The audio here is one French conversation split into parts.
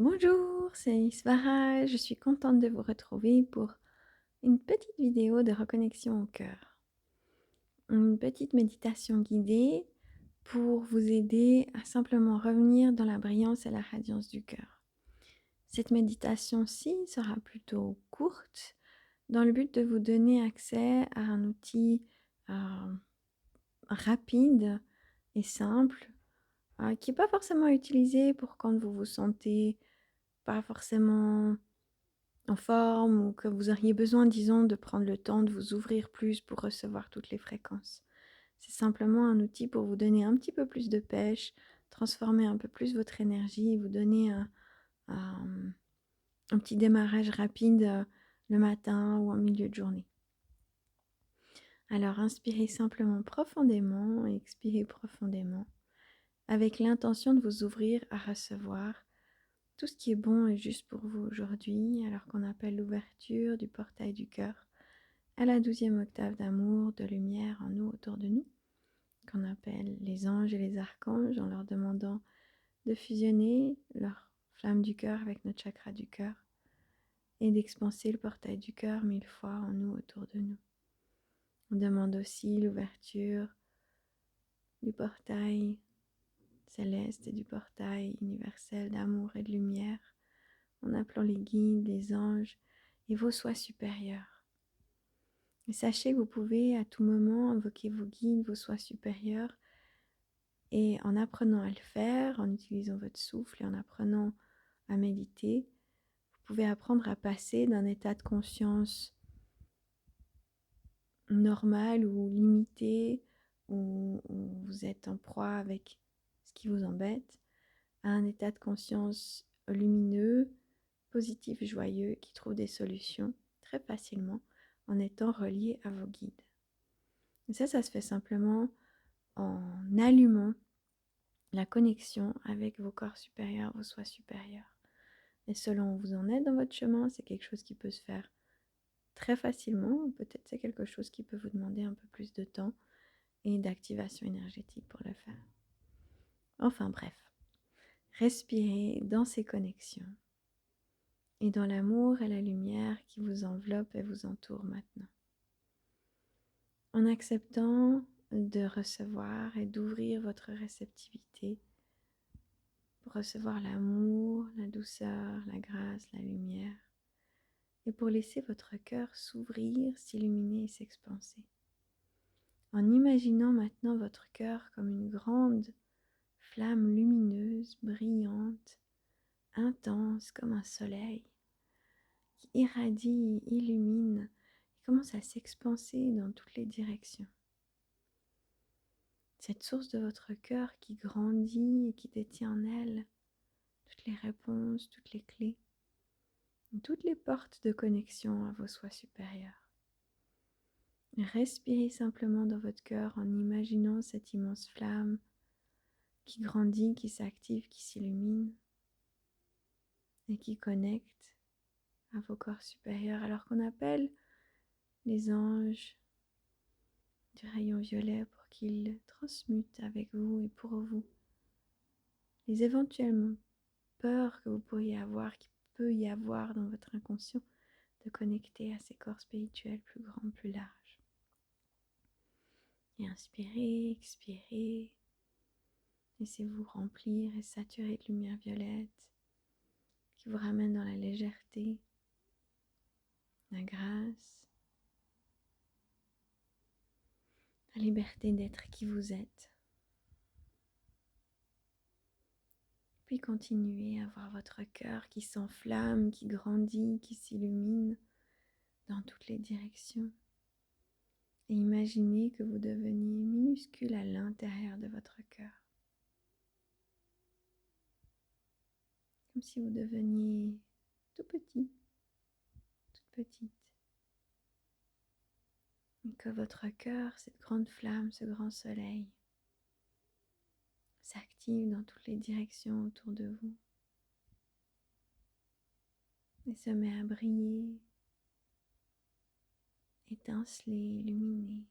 Bonjour, c'est Isvara, je suis contente de vous retrouver pour une petite vidéo de reconnexion au cœur. Une petite méditation guidée pour vous aider à simplement revenir dans la brillance et la radiance du cœur. Cette méditation-ci sera plutôt courte dans le but de vous donner accès à un outil rapide et simple qui n'est pas forcément utilisé pour quand vous vous sentez pas forcément en forme ou que vous auriez besoin, disons, de prendre le temps de vous ouvrir plus pour recevoir toutes les fréquences. C'est simplement un outil pour vous donner un petit peu plus de pêche, transformer un peu plus votre énergie, vous donner un petit démarrage rapide le matin ou en milieu de journée. Alors inspirez simplement profondément et expirez profondément avec l'intention de vous ouvrir à recevoir tout ce qui est bon et juste pour vous aujourd'hui, alors qu'on appelle l'ouverture du portail du cœur à la 12e octave d'amour, de lumière en nous, autour de nous, qu'on appelle les anges et les archanges, en leur demandant de fusionner leur flamme du cœur avec notre chakra du cœur et d'expanser le portail du cœur 1000 fois en nous, autour de nous. On demande aussi l'ouverture du portail céleste et du portail universel d'amour et de lumière, en appelant les guides, les anges et vos soi supérieurs. Et sachez que vous pouvez à tout moment invoquer vos guides, vos soi supérieurs, et en apprenant à le faire, en utilisant votre souffle et en apprenant à méditer, vous pouvez apprendre à passer d'un état de conscience normal ou limité, où vous êtes en proie avec ce qui vous embête, à un état de conscience lumineux, positif, joyeux, qui trouve des solutions très facilement en étant relié à vos guides. Et ça se fait simplement en allumant la connexion avec vos corps supérieurs, vos soi supérieurs. Et selon où vous en êtes dans votre chemin, c'est quelque chose qui peut se faire très facilement, ou peut-être c'est quelque chose qui peut vous demander un peu plus de temps et d'activation énergétique pour le faire. Enfin bref, respirez dans ces connexions et dans l'amour et la lumière qui vous enveloppe et vous entoure maintenant. En acceptant de recevoir et d'ouvrir votre réceptivité pour recevoir l'amour, la douceur, la grâce, la lumière, et pour laisser votre cœur s'ouvrir, s'illuminer et s'expanser. En imaginant maintenant votre cœur comme une grande flamme lumineuse, brillante, intense comme un soleil, qui irradie, illumine et commence à s'expanser dans toutes les directions. Cette source de votre cœur qui grandit et qui détient en elle toutes les réponses, toutes les clés, toutes les portes de connexion à vos soi supérieurs. Respirez simplement dans votre cœur en imaginant cette immense flamme qui grandit, qui s'active, qui s'illumine et qui connecte à vos corps supérieurs, alors qu'on appelle les anges du rayon violet pour qu'ils transmutent avec vous et pour vous les éventuelles peurs que vous pourriez avoir, qu'il peut y avoir dans votre inconscient, de connecter à ces corps spirituels plus grands, plus larges. Et inspirez, expirez, laissez-vous remplir et saturer de lumière violette qui vous ramène dans la légèreté, la grâce, la liberté d'être qui vous êtes. Puis continuez à voir votre cœur qui s'enflamme, qui grandit, qui s'illumine dans toutes les directions. Et imaginez que vous deveniez minuscule à l'intérieur de votre cœur. Comme si vous deveniez tout petit, toute petite. Et que votre cœur, cette grande flamme, ce grand soleil, s'active dans toutes les directions autour de vous. Et se met à briller, étinceler, illuminer.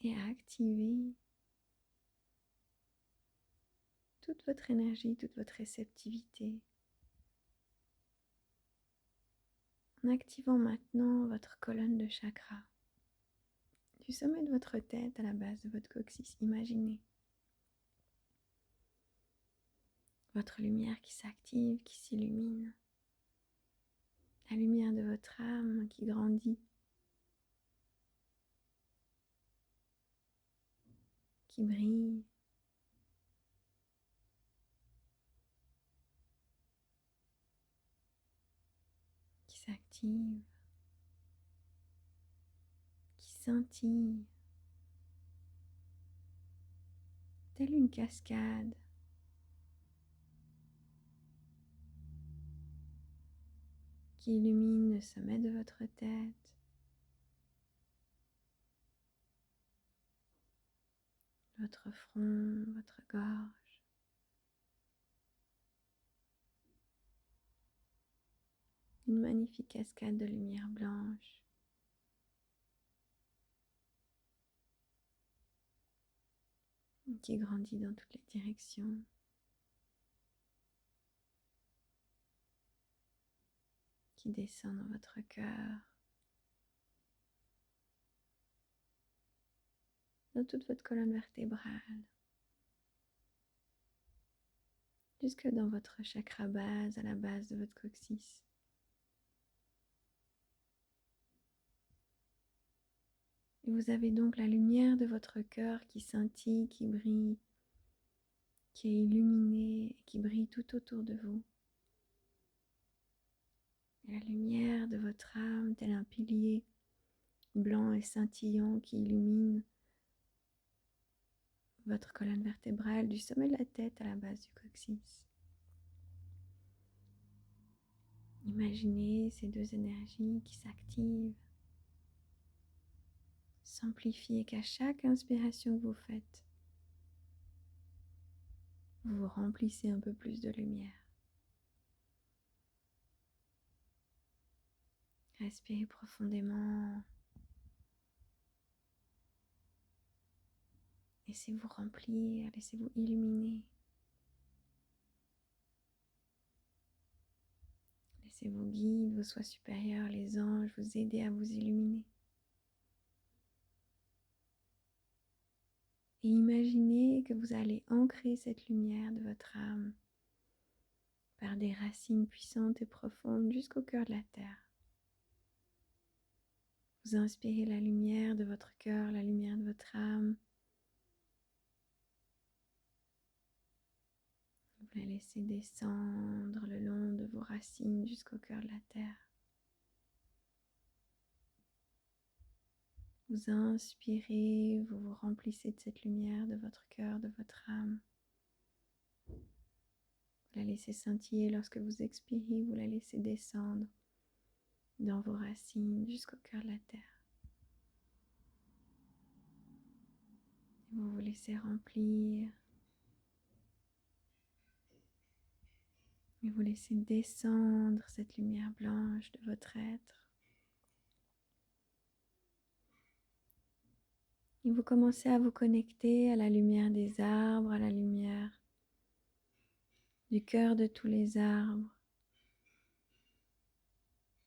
Et à activer toute votre énergie, toute votre réceptivité, en activant maintenant votre colonne de chakra. Du sommet de votre tête à la base de votre coccyx, imaginez votre lumière qui s'active, qui s'illumine, la lumière de votre âme qui grandit, qui brille, qui s'active, qui scintille, telle une cascade, qui illumine le sommet de votre tête, votre front, votre gorge, une magnifique cascade de lumière blanche qui grandit dans toutes les directions, qui descend dans votre cœur, dans toute votre colonne vertébrale, jusque dans votre chakra base, à la base de votre coccyx. Et vous avez donc la lumière de votre cœur qui scintille, qui brille, qui est illuminée et qui brille tout autour de vous. Et la lumière de votre âme, tel un pilier blanc et scintillant qui illumine votre colonne vertébrale du sommet de la tête à la base du coccyx. Imaginez ces deux énergies qui s'activent, s'amplifient et qu'à chaque inspiration que vous faites, vous vous remplissez un peu plus de lumière. Respirez profondément. Laissez-vous remplir, laissez-vous illuminer. Laissez vos guides, vos soi supérieurs, les anges vous aider à vous illuminer. Et imaginez que vous allez ancrer cette lumière de votre âme par des racines puissantes et profondes jusqu'au cœur de la terre. Vous inspirez la lumière de votre cœur, la lumière de votre âme. Vous la laissez descendre le long de vos racines jusqu'au cœur de la terre. Vous inspirez, vous vous remplissez de cette lumière de votre cœur, de votre âme. Vous la laissez scintiller lorsque vous expirez, vous la laissez descendre dans vos racines jusqu'au cœur de la terre. Et vous vous laissez remplir. Et vous laissez descendre cette lumière blanche de votre être. Et vous commencez à vous connecter à la lumière des arbres, à la lumière du cœur de tous les arbres,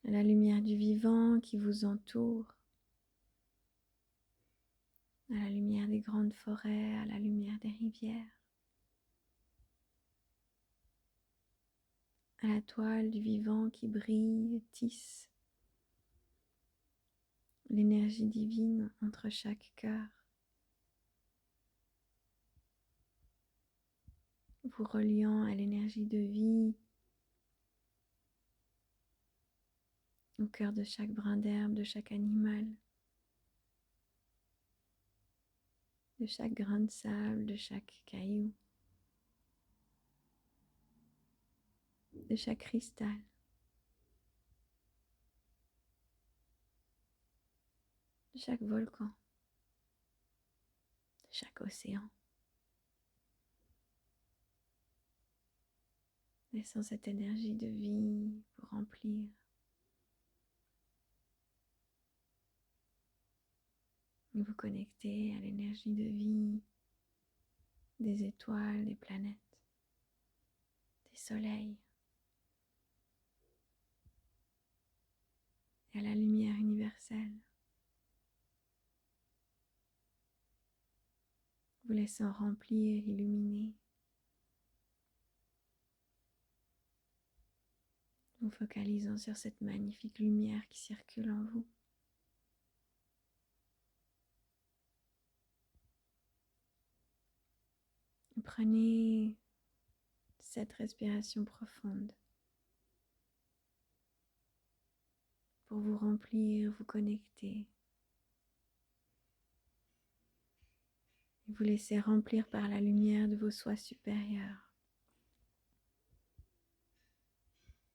à la lumière du vivant qui vous entoure, à la lumière des grandes forêts, à la lumière des rivières, à la toile du vivant qui brille, tisse l'énergie divine entre chaque cœur, vous reliant à l'énergie de vie au cœur de chaque brin d'herbe, de chaque animal, de chaque grain de sable, de chaque caillou, de chaque cristal. De chaque volcan, de chaque océan. Laissant cette énergie de vie vous remplir. Et vous connecter à l'énergie de vie des étoiles, des planètes. soleils et à la lumière universelle, vous laissant remplir, illuminer, vous focalisant sur cette magnifique lumière qui circule en vous. Prenez cette respiration profonde pour vous remplir, vous connecter et vous laisser remplir par la lumière de vos sois supérieurs.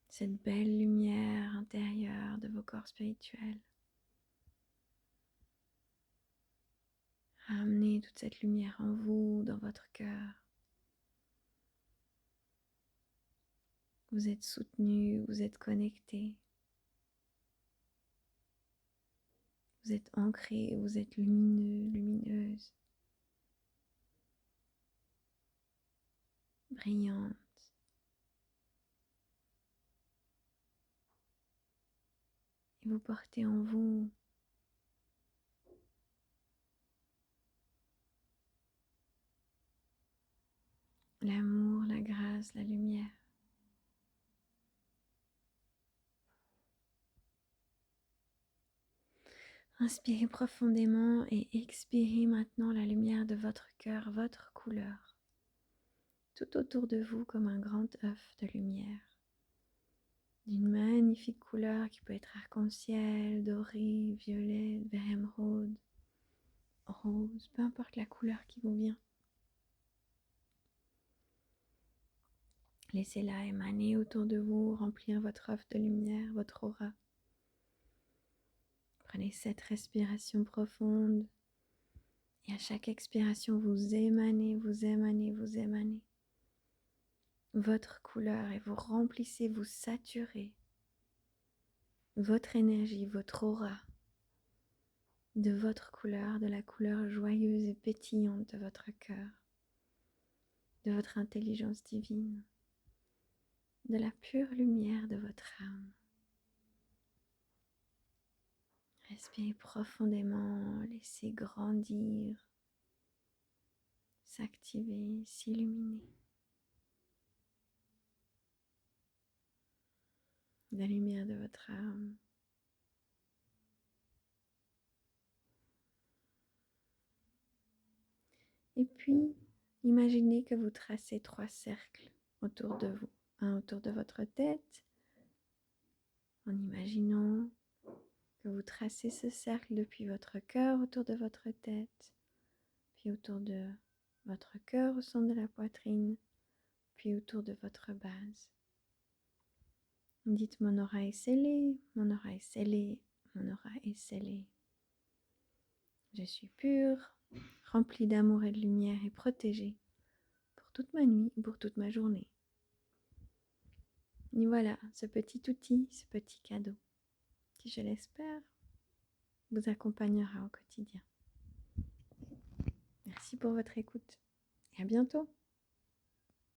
Cette belle lumière intérieure de vos corps spirituels. Ramenez toute cette lumière en vous, dans votre cœur. Vous êtes soutenu, vous êtes connecté. Vous êtes ancré, vous êtes lumineux, lumineuse, brillante. Et vous portez en vous l'amour, la grâce, la lumière. Inspirez profondément et expirez maintenant la lumière de votre cœur, votre couleur, tout autour de vous comme un grand œuf de lumière, d'une magnifique couleur qui peut être arc-en-ciel, doré, violet, vert émeraude, rose, peu importe la couleur qui vous vient. Laissez-la émaner autour de vous, remplir votre œuf de lumière, votre aura. Prenez cette respiration profonde et à chaque expiration, vous émanez, vous émanez, vous émanez votre couleur et vous remplissez, vous saturez votre énergie, votre aura de votre couleur, de la couleur joyeuse et pétillante de votre cœur, de votre intelligence divine, de la pure lumière de votre âme. Respirez profondément, laissez grandir, s'activer, s'illuminer. La lumière de votre âme. Et puis, imaginez que vous tracez 3 cercles autour de vous. Un autour de votre tête, en imaginant que vous tracez ce cercle depuis votre cœur autour de votre tête, puis autour de votre cœur au centre de la poitrine, puis autour de votre base. Dites: mon aura est scellée, mon aura est scellée, mon aura est scellée. Je suis pure, remplie d'amour et de lumière et protégée pour toute ma nuit, pour toute ma journée. Et voilà, ce petit outil, ce petit cadeau, qui je l'espère, vous accompagnera au quotidien. Merci pour votre écoute et à bientôt.